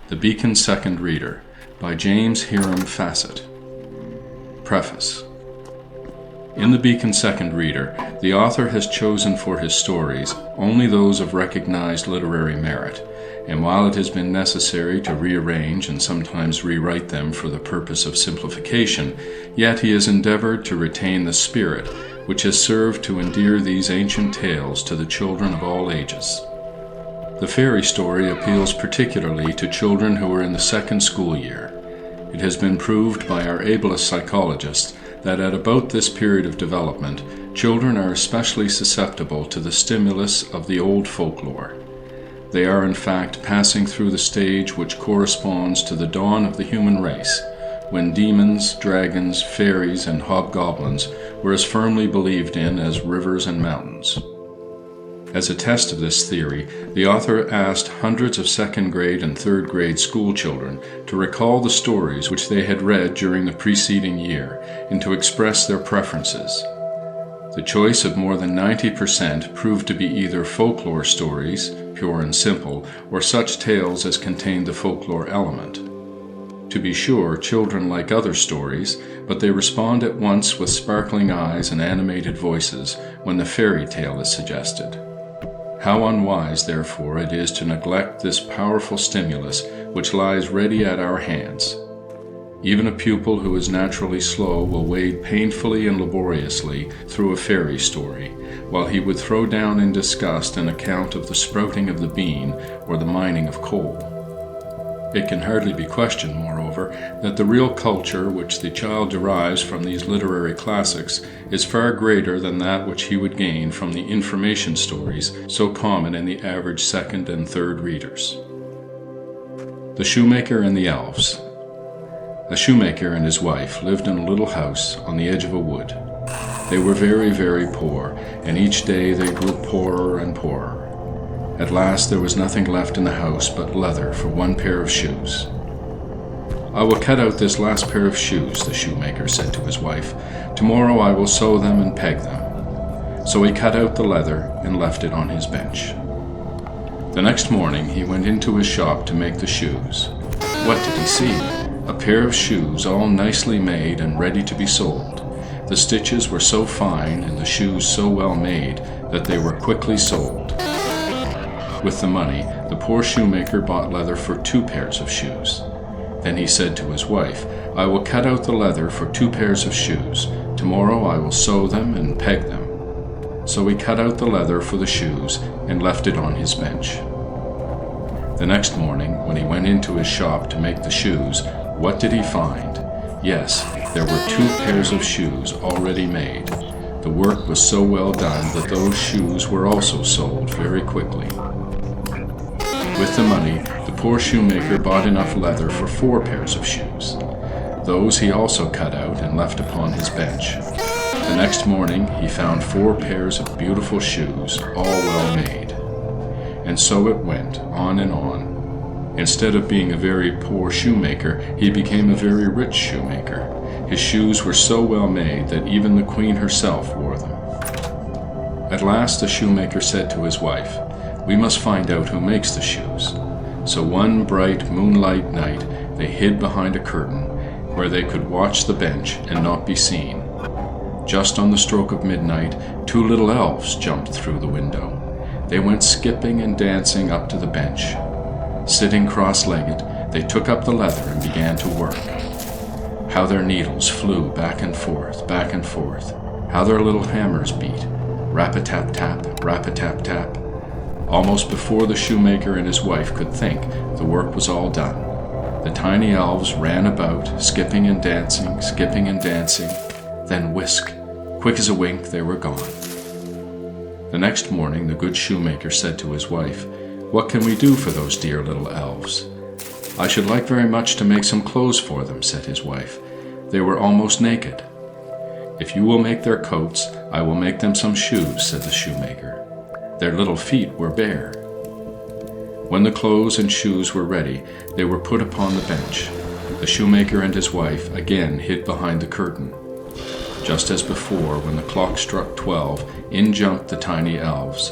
The Beacon's Second Reader by James Hiram Fassett. Preface. In The Beacon's Second Reader, the author has chosen for his stories only those of recognized literary merit, and while it has been necessary to rearrange and sometimes rewrite them for the purpose of simplification, yet he has endeavored to retain the spirit which has served to endear these ancient tales to the children of all ages. The fairy story appeals particularly to children who are in the second school year. It has been proved by our ablest psychologists that at about this period of development, children are especially susceptible to the stimulus of the old folklore. They are in fact passing through the stage which corresponds to the dawn of the human race, when demons, dragons, fairies, and hobgoblins were as firmly believed in as rivers and mountains. As a test of this theory, the author asked hundreds of second grade and third grade school children to recall the stories which they had read during the preceding year and to express their preferences. The choice of more than 90% proved to be either folklore stories, pure and simple, or such tales as contained the folklore element. To be sure, children like other stories, but they respond at once with sparkling eyes and animated voices when the fairy tale is suggested. How unwise, therefore, it is to neglect this powerful stimulus which lies ready at our hands. Even a pupil who is naturally slow will wade painfully and laboriously through a fairy story, while he would throw down in disgust an account of the sprouting of the bean or the mining of coal. It can hardly be questioned, moreover, that the real culture which the child derives from these literary classics is far greater than that which he would gain from the information stories so common in the average second and third readers. The Shoemaker and the Elves. A shoemaker and his wife lived in a little house on the edge of a wood. They were very, very poor, and each day they grew poorer and poorer. At last there was nothing left in the house but leather for one pair of shoes. "I will cut out this last pair of shoes," the shoemaker said to his wife. "Tomorrow I will sew them and peg them." So he cut out the leather and left it on his bench. The next morning he went into his shop to make the shoes. What did he see? A pair of shoes all nicely made and ready to be sold. The stitches were so fine and the shoes so well made that they were quickly sold. With the money, the poor shoemaker bought leather for 2 pairs of shoes. Then he said to his wife, "I will cut out the leather for 2 pairs of shoes. Tomorrow I will sew them and peg them." So he cut out the leather for the shoes and left it on his bench. The next morning, when he went into his shop to make the shoes, what did he find? Yes, there were 2 pairs of shoes already made. The work was so well done that those shoes were also sold very quickly. With the money, the poor shoemaker bought enough leather for 4 pairs of shoes. Those he also cut out and left upon his bench. The next morning he found 4 pairs of beautiful shoes, all well made. And so it went, on and on. Instead of being a very poor shoemaker, he became a very rich shoemaker. His shoes were so well made that even the queen herself wore them. At last the shoemaker said to his wife, "We must find out who makes the shoes." So one bright moonlight night they hid behind a curtain where they could watch the bench and not be seen. Just on the stroke of midnight, 2 little elves jumped through the window. They went skipping and dancing up to the bench. Sitting cross-legged, they took up the leather and began to work. How their needles flew back and forth, back and forth. How their little hammers beat. Rap-a-tap-tap, rap-a-tap-tap. Almost before the shoemaker and his wife could think, the work was all done. The tiny elves ran about, skipping and dancing, skipping and dancing. Then whisk, quick as a wink, they were gone. The next morning the good shoemaker said to his wife, "What can we do for those dear little elves?" "I should like very much to make some clothes for them," said his wife. "They were almost naked." "If you will make their coats, I will make them some shoes," said the shoemaker. Their little feet were bare. When the clothes and shoes were ready, they were put upon the bench. The shoemaker and his wife again hid behind the curtain. Just as before, when the clock struck 12, in jumped the tiny elves.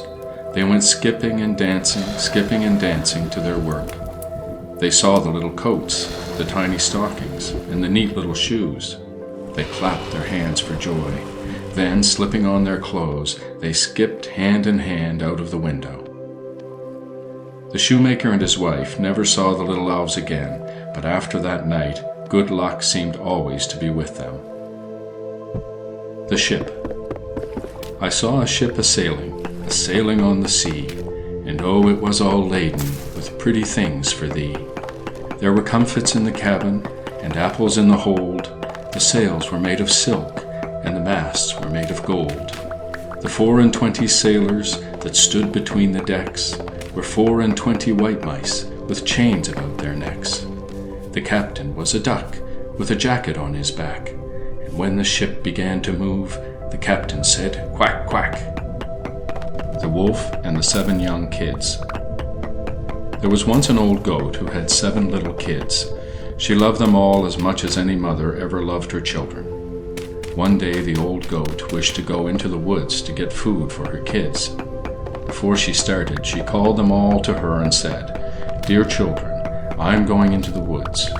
They went skipping and dancing to their work. They saw the little coats, the tiny stockings, and the neat little shoes. They clapped their hands for joy. Then, slipping on their clothes, they skipped hand in hand out of the window. The shoemaker and his wife never saw the little elves again, but after that night, good luck seemed always to be with them. The ship. I saw a ship a-sailing on the sea, and oh, it was all laden with pretty things for thee. There were comfits in the cabin, and apples in the hold. The sails were made of silk, and the masts were made of gold. The 24 sailors that stood between the decks were 24 white mice with chains about their necks. The captain was a duck with a jacket on his back, and when the ship began to move, the captain said, "Quack, quack." The Wolf and the 7 Young Kids. There was once an old goat who had 7 little kids. She loved them all as much as any mother ever loved her children. One day the old goat wished to go into the woods to get food for her kids. Before she started, she called them all to her and said, "Dear children, I am going into the woods.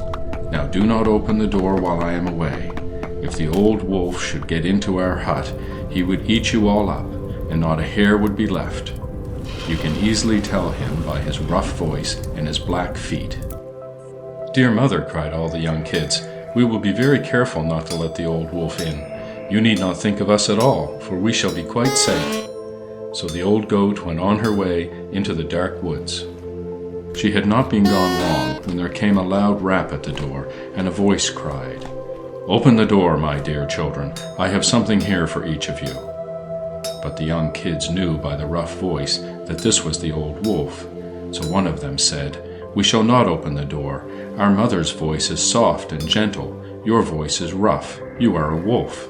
Now do not open the door while I am away. If the old wolf should get into our hut, he would eat you all up, and not a hair would be left. You can easily tell him by his rough voice and his black feet." "Dear mother," cried all the young kids, "we will be very careful not to let the old wolf in. You need not think of us at all, for we shall be quite safe." So the old goat went on her way into the dark woods. She had not been gone long when there came a loud rap at the door, and a voice cried, "Open the door, my dear children. I have something here for each of you." But the young kids knew by the rough voice that this was the old wolf. So one of them said, "We shall not open the door. Our mother's voice is soft and gentle. Your voice is rough. You are a wolf."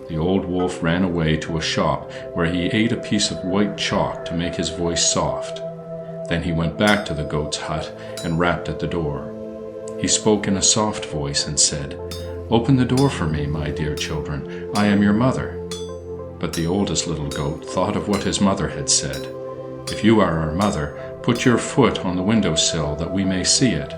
The old wolf ran away to a shop where he ate a piece of white chalk to make his voice soft. Then he went back to the goat's hut and rapped at the door. He spoke in a soft voice and said, "Open the door for me, my dear children. I am your mother." But the oldest little goat thought of what his mother had said. "If you are our mother, put your foot on the windowsill that we may see it."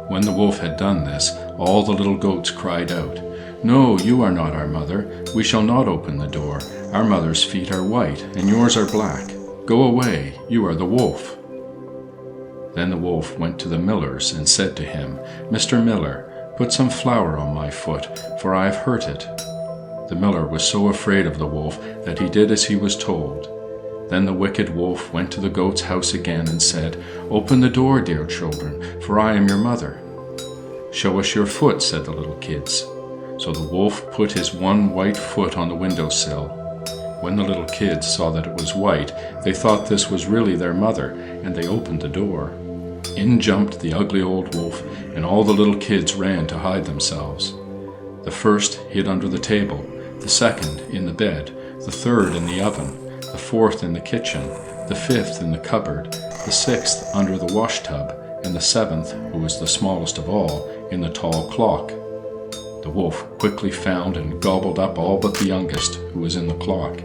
When the wolf had done this, all the little goats cried out, "No, you are not our mother. We shall not open the door. Our mother's feet are white, and yours are black. Go away, you are the wolf." Then the wolf went to the miller's and said to him, "Mr. Miller, put some flour on my foot, for I have hurt it." The miller was so afraid of the wolf that he did as he was told. Then the wicked wolf went to the goat's house again and said, "Open the door, dear children, for I am your mother." "Show us your foot," said the little kids. So the wolf put his one white foot on the windowsill. When the little kids saw that it was white, they thought this was really their mother, and they opened the door. In jumped the ugly old wolf, and all the little kids ran to hide themselves. The first hid under the table, the second in the bed, the third in the oven, the fourth in the kitchen, the fifth in the cupboard, the sixth under the washtub, and the seventh, who was the smallest of all, in the tall clock. The wolf quickly found and gobbled up all but the youngest, who was in the clock.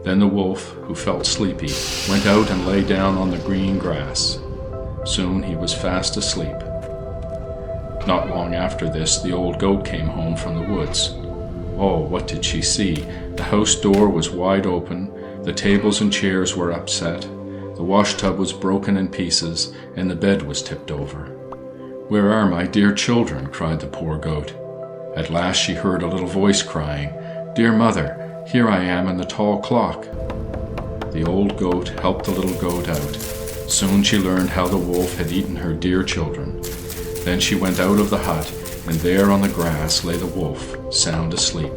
Then the wolf, who felt sleepy, went out and lay down on the green grass. Soon he was fast asleep. Not long after this, the old goat came home from the woods. Oh, what did she see? The house door was wide open, the tables and chairs were upset, the washtub was broken in pieces, and the bed was tipped over. "Where are my dear children?" cried the poor goat. At last she heard a little voice crying, "Dear mother, here I am in the tall clock." The old goat helped the little goat out. Soon she learned how the wolf had eaten her dear children. Then she went out of the hut, and there on the grass lay the wolf, sound asleep.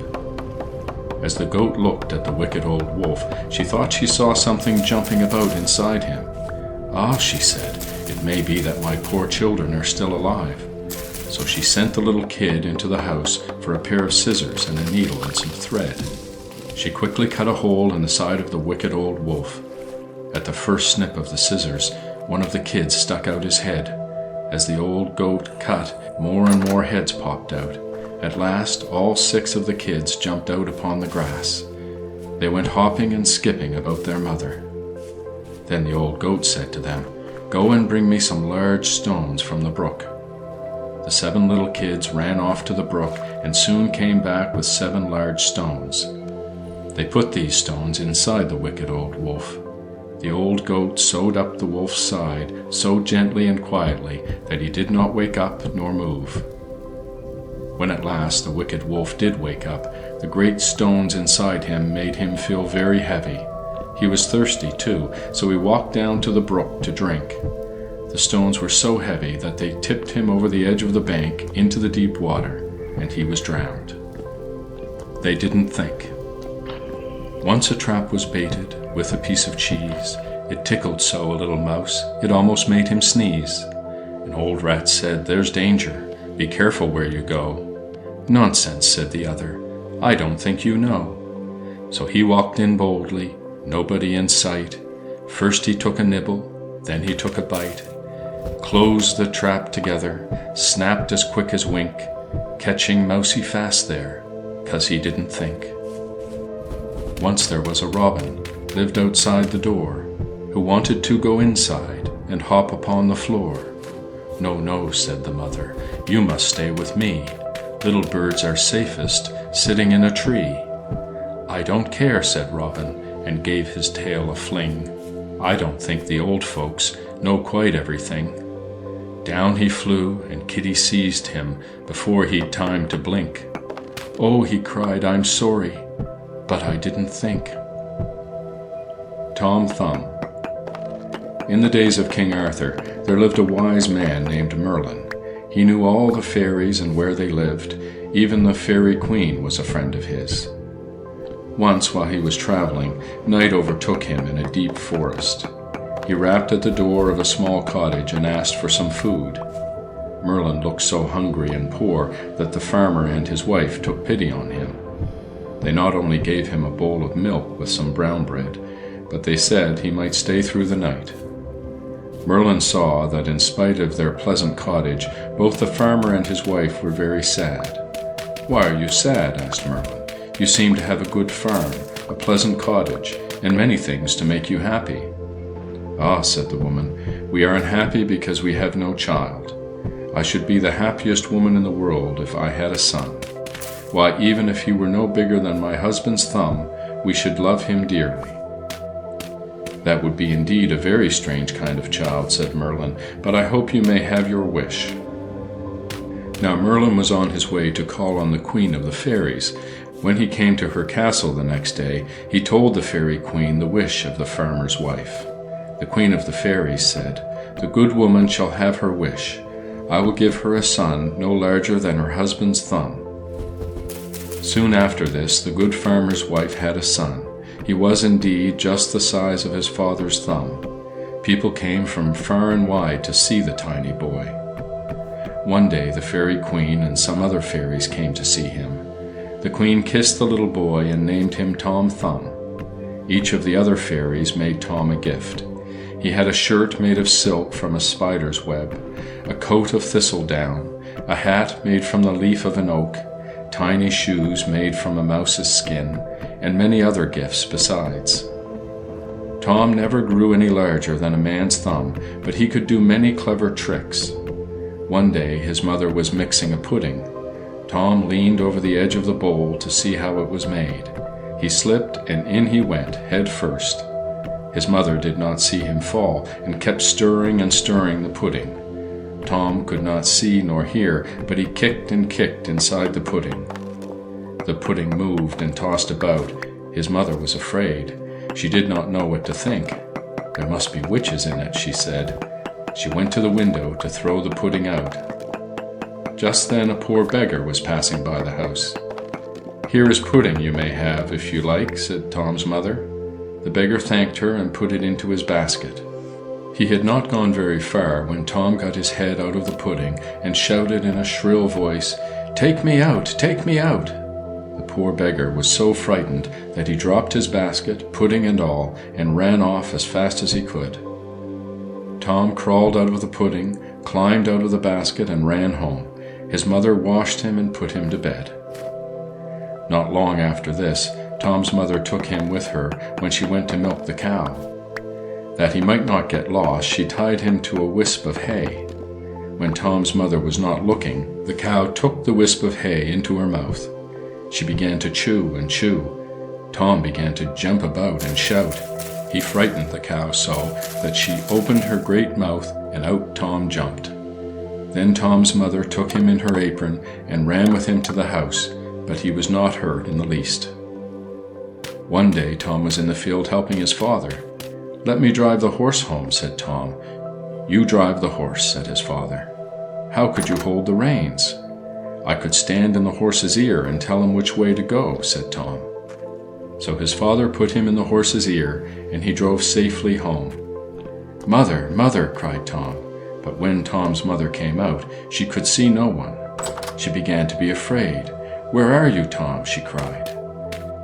As the goat looked at the wicked old wolf, she thought she saw something jumping about inside him. "Ah," she said, "it may be that my poor children are still alive." So she sent the little kid into the house for a pair of scissors and a needle and some thread. She quickly cut a hole in the side of the wicked old wolf. At the first snip of the scissors, one of the kids stuck out his head. As the old goat cut, more and more heads popped out. At last, all 6 of the kids jumped out upon the grass. They went hopping and skipping about their mother. Then the old goat said to them, "Go and bring me some large stones from the brook." The 7 little kids ran off to the brook and soon came back with 7 large stones. They put these stones inside the wicked old wolf. The old goat sewed up the wolf's side so gently and quietly that he did not wake up nor move. When at last the wicked wolf did wake up, the great stones inside him made him feel very heavy. He was thirsty too, so he walked down to the brook to drink. The stones were so heavy that they tipped him over the edge of the bank into the deep water, and he was drowned. They didn't think. Once a trap was baited with a piece of cheese. It tickled so a little mouse, it almost made him sneeze. An old rat said, "There's danger. Be careful where you go." "Nonsense," said the other. "I don't think you know." So he walked in boldly, nobody in sight. First he took a nibble, then he took a bite. Closed the trap together, snapped as quick as wink, catching mousy fast there, 'cause he didn't think. Once there was a robin, lived outside the door, who wanted to go inside and hop upon the floor. "No, no," said the mother, "you must stay with me. Little birds are safest sitting in a tree." "I don't care," said Robin, and gave his tail a fling. "I don't think the old folks know quite everything." Down he flew, and Kitty seized him before he'd time to blink. "Oh," he cried, "I'm sorry, but I didn't think." Tom Thumb. In the days of King Arthur, there lived a wise man named Merlin. He knew all the fairies and where they lived. Even the fairy queen was a friend of his. Once, while he was traveling, night overtook him in a deep forest. He rapped at the door of a small cottage and asked for some food. Merlin looked so hungry and poor that the farmer and his wife took pity on him. They not only gave him a bowl of milk with some brown bread, but they said he might stay through the night. Merlin saw that in spite of their pleasant cottage, both the farmer and his wife were very sad. "Why are you sad?" asked Merlin. "You seem to have a good farm, a pleasant cottage, and many things to make you happy." "Ah," said the woman, "we are unhappy because we have no child. I should be the happiest woman in the world if I had a son. Why, even if he were no bigger than my husband's thumb, we should love him dearly." "That would be indeed a very strange kind of child," said Merlin, "but I hope you may have your wish." Now Merlin was on his way to call on the Queen of the Fairies. When he came to her castle the next day, he told the Fairy Queen the wish of the farmer's wife. The Queen of the Fairies said, "The good woman shall have her wish. I will give her a son no larger than her husband's thumb." Soon after this, the good farmer's wife had a son. He was indeed just the size of his father's thumb. People came from far and wide to see the tiny boy. One day the Fairy Queen and some other fairies came to see him. The Queen kissed the little boy and named him Tom Thumb. Each of the other fairies made Tom a gift. He had a shirt made of silk from a spider's web, a coat of thistledown, a hat made from the leaf of an oak, tiny shoes made from a mouse's skin, and many other gifts besides. Tom never grew any larger than a man's thumb, but he could do many clever tricks. One day his mother was mixing a pudding. Tom leaned over the edge of the bowl to see how it was made. He slipped, and in he went, head first. His mother did not see him fall, and kept stirring and stirring the pudding. Tom could not see nor hear, but he kicked and kicked inside the pudding. The pudding moved and tossed about. His mother was afraid. She did not know what to think. "There must be witches in it," she said. She went to the window to throw the pudding out. Just then a poor beggar was passing by the house. "Here is pudding you may have, if you like," said Tom's mother. The beggar thanked her and put it into his basket. He had not gone very far when Tom got his head out of the pudding and shouted in a shrill voice, "Take me out! Take me out!" The poor beggar was so frightened that he dropped his basket, pudding and all, and ran off as fast as he could. Tom crawled out of the pudding, climbed out of the basket, and ran home. His mother washed him and put him to bed. Not long after this, Tom's mother took him with her when she went to milk the cow. That he might not get lost, she tied him to a wisp of hay. When Tom's mother was not looking, the cow took the wisp of hay into her mouth. She began to chew and chew. Tom began to jump about and shout. He frightened the cow so that she opened her great mouth, and out Tom jumped. Then Tom's mother took him in her apron and ran with him to the house, but he was not hurt in the least. One day Tom was in the field helping his father. "Let me drive the horse home," said Tom. "You drive the horse," said his father. "How could you hold the reins?" "I could stand in the horse's ear and tell him which way to go," said Tom. So his father put him in the horse's ear, and he drove safely home. "Mother, mother," cried Tom. But when Tom's mother came out, she could see no one. She began to be afraid. "Where are you, Tom?" she cried.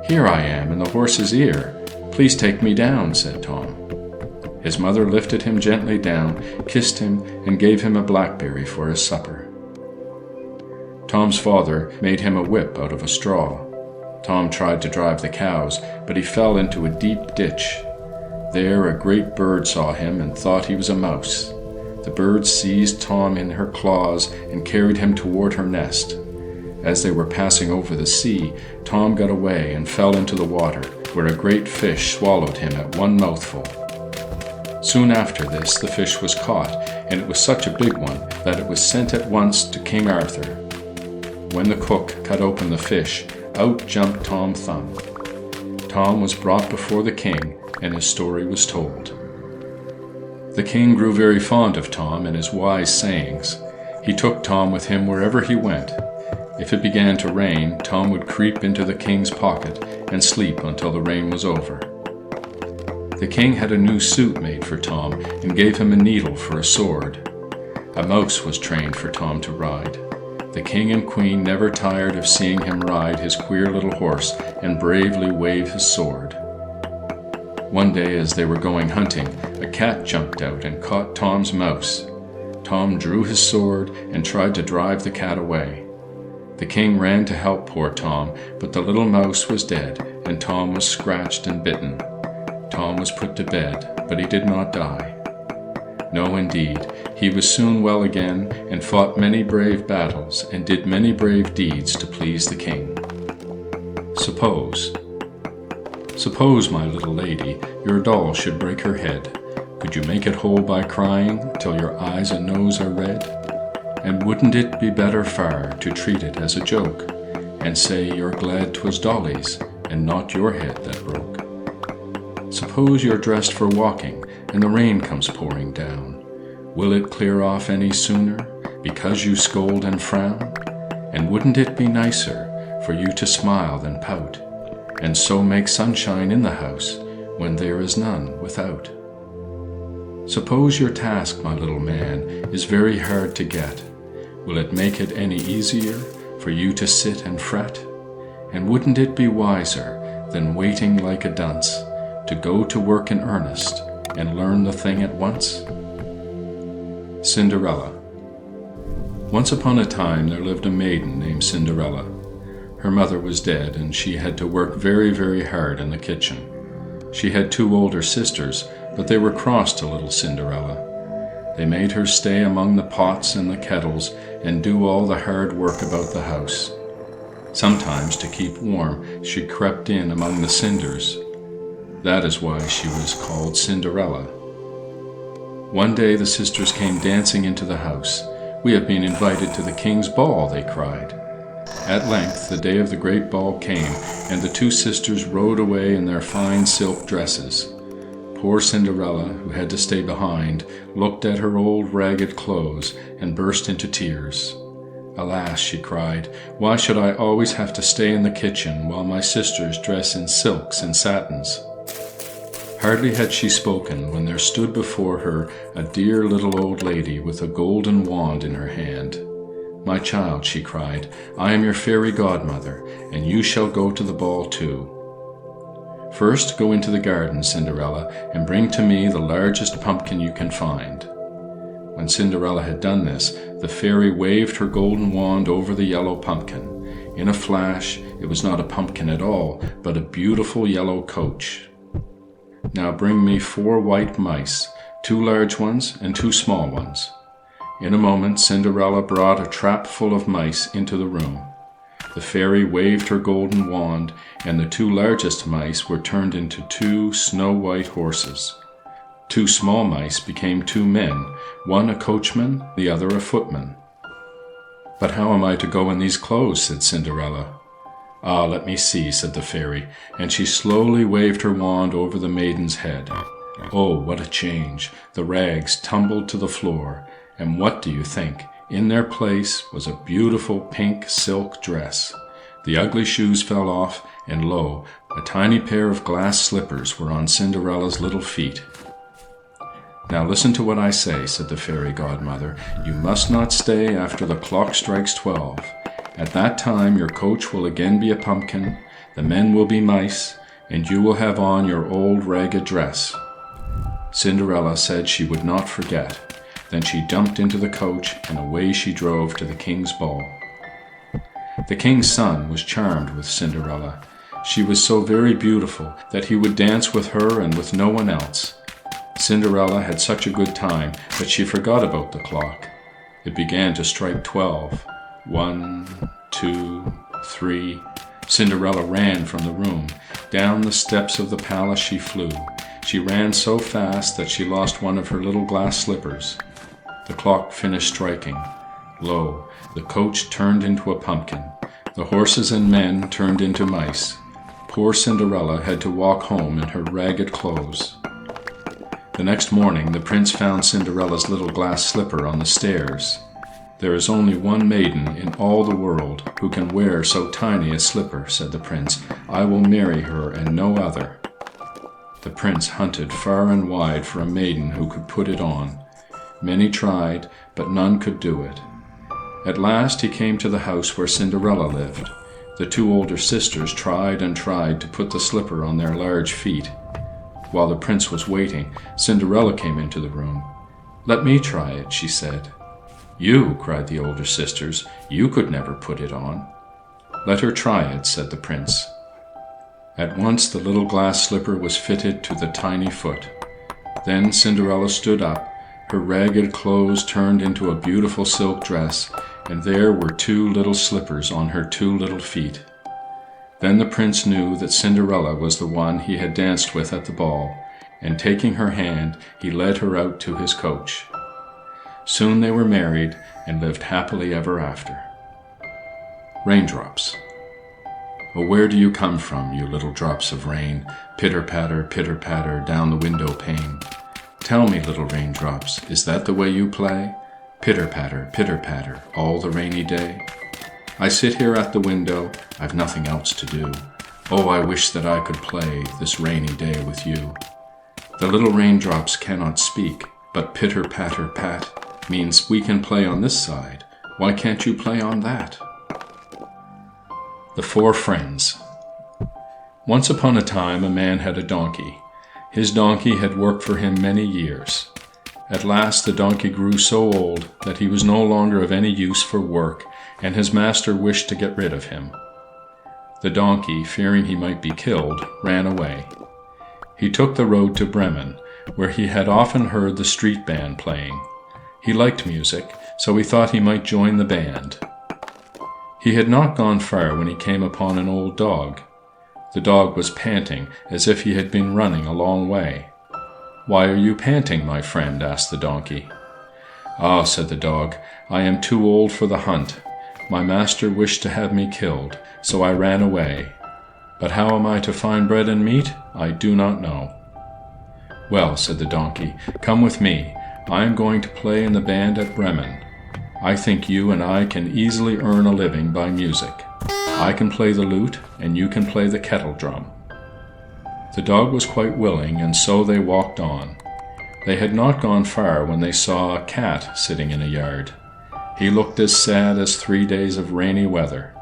"Here I am, in the horse's ear. Please take me down," said Tom. His mother lifted him gently down, kissed him, and gave him a blackberry for his supper. Tom's father made him a whip out of a straw. Tom tried to drive the cows, but he fell into a deep ditch. There a great bird saw him and thought he was a mouse. The bird seized Tom in her claws and carried him toward her nest. As they were passing over the sea, Tom got away and fell into the water, where a great fish swallowed him at one mouthful. Soon after this, the fish was caught, and it was such a big one that it was sent at once to King Arthur. When the cook cut open the fish, out jumped Tom Thumb. Tom was brought before the king, and his story was told. The king grew very fond of Tom and his wise sayings. He took Tom with him wherever he went. If it began to rain, Tom would creep into the king's pocket and sleep until the rain was over. The king had a new suit made for Tom and gave him a needle for a sword. A mouse was trained for Tom to ride. The king and queen never tired of seeing him ride his queer little horse and bravely wave his sword. One day as they were going hunting, a cat jumped out and caught Tom's mouse. Tom drew his sword and tried to drive the cat away. The king ran to help poor Tom, but the little mouse was dead, and Tom was scratched and bitten. Tom was put to bed, but he did not die. No, indeed, he was soon well again, and fought many brave battles, and did many brave deeds to please the king. Suppose, my little lady, your doll should break her head. Could you make it whole by crying till your eyes and nose are red? And wouldn't it be better far to treat it as a joke, and say you're glad 'twas Dolly's, and not your head that broke? Suppose you're dressed for walking, and the rain comes pouring down. Will it clear off any sooner, because you scold and frown? And wouldn't it be nicer for you to smile than pout, and so make sunshine in the house, when there is none without? Suppose your task, my little man, is very hard to get. Will it make it any easier for you to sit and fret? And wouldn't it be wiser than waiting like a dunce, to go to work in earnest and learn the thing at once? Cinderella. Once upon a time there lived a maiden named Cinderella. Her mother was dead, and she had to work very, very hard in the kitchen. She had 2 older sisters, but they were cross to little Cinderella. They made her stay among the pots and the kettles and do all the hard work about the house. Sometimes, to keep warm, she crept in among the cinders. That is why she was called Cinderella. One day the sisters came dancing into the house. "We have been invited to the king's ball," they cried. At length the day of the great ball came, and the 2 sisters rode away in their fine silk dresses. Poor Cinderella, who had to stay behind, looked at her old ragged clothes and burst into tears. "Alas," she cried, "why should I always have to stay in the kitchen while my sisters dress in silks and satins?" Hardly had she spoken when there stood before her a dear little old lady with a golden wand in her hand. "My child," she cried, "I am your fairy godmother, and you shall go to the ball too. First go into the garden, Cinderella, and bring to me the largest pumpkin you can find." When Cinderella had done this, the fairy waved her golden wand over the yellow pumpkin. In a flash, it was not a pumpkin at all, but a beautiful yellow coach. Now bring me 4 white mice, 2 large ones and 2 small ones." In a moment Cinderella brought a trap full of mice into the room. The fairy waved her golden wand, and the 2 largest mice were turned into 2 snow-white horses. 2 small mice became 2 men, one a coachman, the other a footman. "But how am I to go in these clothes?" said Cinderella. "Ah, let me see," said the fairy, and she slowly waved her wand over the maiden's head. Oh, what a change! The rags tumbled to the floor, and what do you think? In their place was a beautiful pink silk dress. The ugly shoes fell off, and lo, a tiny pair of glass slippers were on Cinderella's little feet. "Now listen to what I say," said the fairy godmother. "You must not stay after the clock strikes 12. At that time your coach will again be a pumpkin, the men will be mice, and you will have on your old ragged dress." Cinderella said she would not forget. Then she jumped into the coach, and away she drove to the king's ball. The king's son was charmed with Cinderella. She was so very beautiful that he would dance with her and with no one else. Cinderella had such a good time that she forgot about the clock. It began to strike 12. 1, 2, 3. Cinderella ran from the room. Down the steps of the palace she flew. She ran so fast that she lost one of her little glass slippers. The clock finished striking. Lo, the coach turned into a pumpkin. The horses and men turned into mice. Poor Cinderella had to walk home in her ragged clothes. The next morning the prince found Cinderella's little glass slipper on the stairs. "There is only one maiden in all the world who can wear so tiny a slipper," said the prince. "I will marry her and no other." The prince hunted far and wide for a maiden who could put it on. Many tried, but none could do it. At last he came to the house where Cinderella lived. The 2 older sisters tried and tried to put the slipper on their large feet. While the prince was waiting, Cinderella came into the room. "Let me try it," she said. "You," cried the older sisters, "you could never put it on." "Let her try it," said the prince. At once the little glass slipper was fitted to the tiny foot. Then Cinderella stood up. Her ragged clothes turned into a beautiful silk dress, and there were 2 little slippers on her 2 little feet. Then the prince knew that Cinderella was the one he had danced with at the ball, and taking her hand, he led her out to his coach. Soon they were married and lived happily ever after. Raindrops. Oh, where do you come from, you little drops of rain, pitter-patter, down the window pane? Tell me, little raindrops, is that the way you play? Pitter-patter, all the rainy day? I sit here at the window, I've nothing else to do. Oh, I wish that I could play this rainy day with you. The little raindrops cannot speak, but pitter-patter-pat means we can play on this side. Why can't you play on that? The 4 Friends. Once upon a time a man had a donkey. His donkey had worked for him many years. At last the donkey grew so old that he was no longer of any use for work, and his master wished to get rid of him. The donkey, fearing he might be killed, ran away. He took the road to Bremen, where he had often heard the street band playing. He liked music, so he thought he might join the band. He had not gone far when he came upon an old dog. The dog was panting, as if he had been running a long way. "Why are you panting, my friend?" asked the donkey. "Ah," said the dog, "I am too old for the hunt. My master wished to have me killed, so I ran away. But how am I to find bread and meat? I do not know." "Well," said the donkey, "come with me. I am going to play in the band at Bremen. I think you and I can easily earn a living by music. I can play the lute, and you can play the kettle drum." The dog was quite willing, and so they walked on. They had not gone far when they saw a cat sitting in a yard. He looked as sad as 3 days of rainy weather.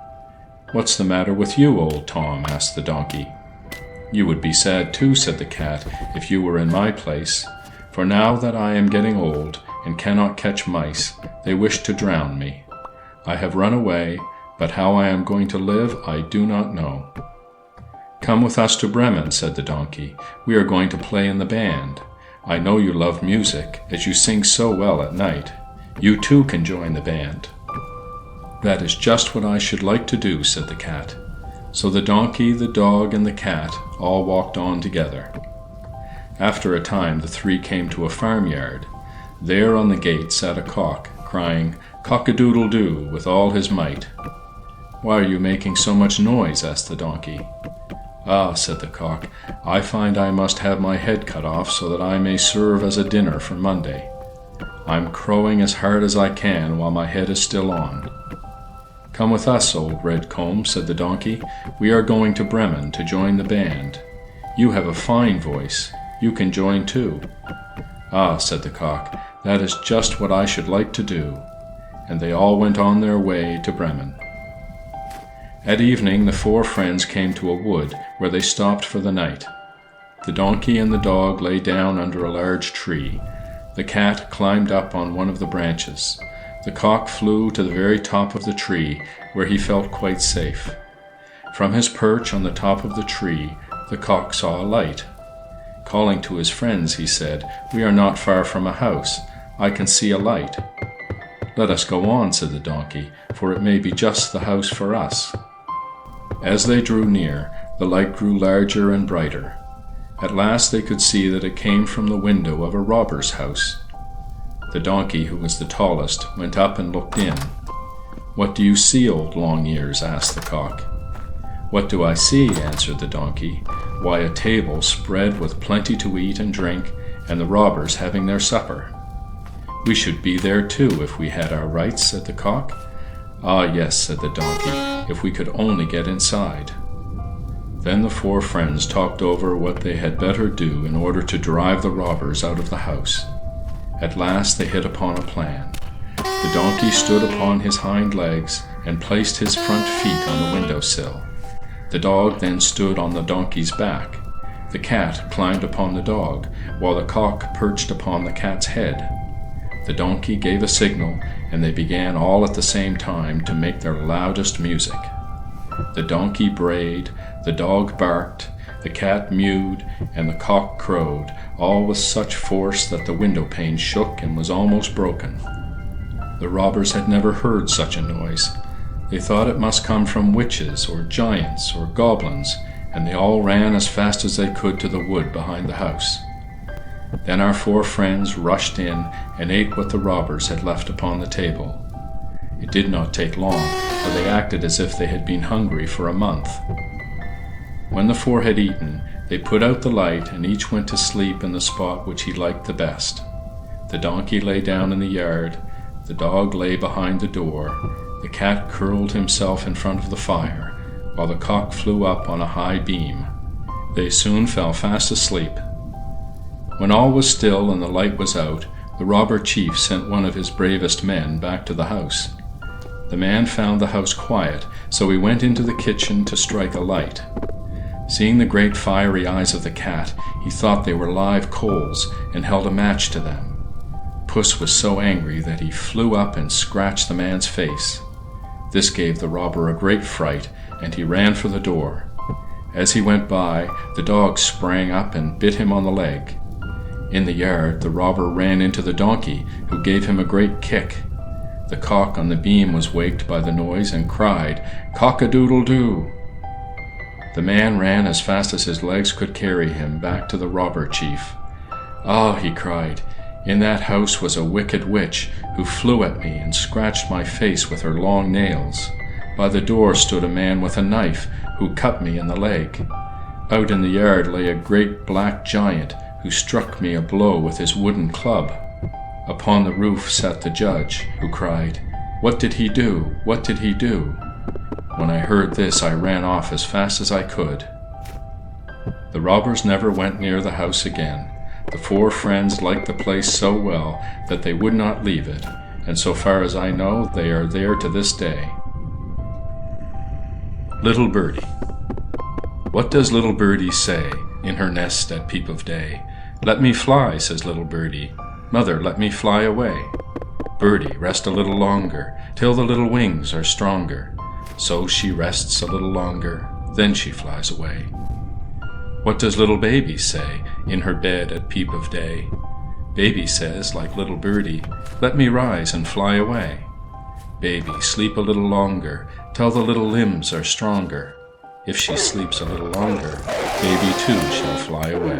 "What's the matter with you, old Tom?" asked the donkey. "You would be sad too," said the cat, "if you were in my place. For now that I am getting old and cannot catch mice, they wish to drown me. I have run away, but how I am going to live I do not know." "Come with us to Bremen," said the donkey. "We are going to play in the band. I know you love music, as you sing so well at night. You too can join the band." "That is just what I should like to do," said the cat. So the donkey, the dog, and the cat all walked on together. After a time the three came to a farmyard. There on the gate sat a cock, crying "Cock-a-doodle-doo" with all his might. "Why are you making so much noise?" asked the donkey. "Ah," said the cock, "I find I must have my head cut off so that I may serve as a dinner for Monday. I'm crowing as hard as I can while my head is still on." "Come with us, old Redcomb," said the donkey. "We are going to Bremen to join the band. You have a fine voice. You can join too." "Ah," said the cock, "that is just what I should like to do." And they all went on their way to Bremen. At evening the four friends came to a wood where they stopped for the night. The donkey and the dog lay down under a large tree. The cat climbed up on one of the branches. The cock flew to the very top of the tree, where he felt quite safe. From his perch on the top of the tree, the cock saw a light. Calling to his friends, he said, "We are not far from a house. I can see a light." "Let us go on," said the donkey, "for it may be just the house for us." As they drew near, the light grew larger and brighter. At last they could see that it came from the window of a robber's house. The donkey, who was the tallest, went up and looked in. "What do you see, old Long-Ears?" asked the cock. "What do I see?" answered the donkey. "Why, a table spread with plenty to eat and drink, and the robbers having their supper." "We should be there too if we had our rights," said the cock. "Ah, yes," said the donkey, "if we could only get inside." Then the four friends talked over what they had better do in order to drive the robbers out of the house. At last they hit upon a plan. The donkey stood upon his hind legs and placed his front feet on the window-sill. The dog then stood on the donkey's back. The cat climbed upon the dog, while the cock perched upon the cat's head. The donkey gave a signal, and they began all at the same time to make their loudest music. The donkey brayed, the dog barked, the cat mewed, and the cock crowed, all with such force that the window-pane shook and was almost broken. The robbers had never heard such a noise. They thought it must come from witches or giants or goblins, and they all ran as fast as they could to the wood behind the house. Then our four friends rushed in and ate what the robbers had left upon the table. It did not take long, for they acted as if they had been hungry for a month. When the four had eaten, they put out the light, and each went to sleep in the spot which he liked the best. The donkey lay down in the yard, the dog lay behind the door, the cat curled himself in front of the fire, while the cock flew up on a high beam. They soon fell fast asleep. When all was still and the light was out, the robber chief sent one of his bravest men back to the house. The man found the house quiet, so he went into the kitchen to strike a light. Seeing the great fiery eyes of the cat, he thought they were live coals and held a match to them. Puss was so angry that he flew up and scratched the man's face. This gave the robber a great fright, and he ran for the door. As he went by, the dog sprang up and bit him on the leg. In the yard, the robber ran into the donkey, who gave him a great kick. The cock on the beam was waked by the noise and cried, "Cock-a-doodle-doo!" The man ran as fast as his legs could carry him back to the robber chief. "Ah," he cried, "in that house was a wicked witch, who flew at me and scratched my face with her long nails. By the door stood a man with a knife, who cut me in the leg. Out in the yard lay a great black giant, who struck me a blow with his wooden club. Upon the roof sat the judge, who cried, 'What did he do? What did he do?' When I heard this, I ran off as fast as I could." The robbers never went near the house again. The four friends liked the place so well that they would not leave it, and so far as I know, they are there to this day. Little Birdie. What does little birdie say in her nest at peep of day? "Let me fly," says little birdie. "Mother, let me fly away." "Birdie, rest a little longer, till the little wings are stronger." So she rests a little longer, then she flies away. What does little baby say in her bed at peep of day? Baby says, like little birdie, let me rise and fly away. Baby, sleep a little longer, till the little limbs are stronger. If she sleeps a little longer, baby too shall fly away.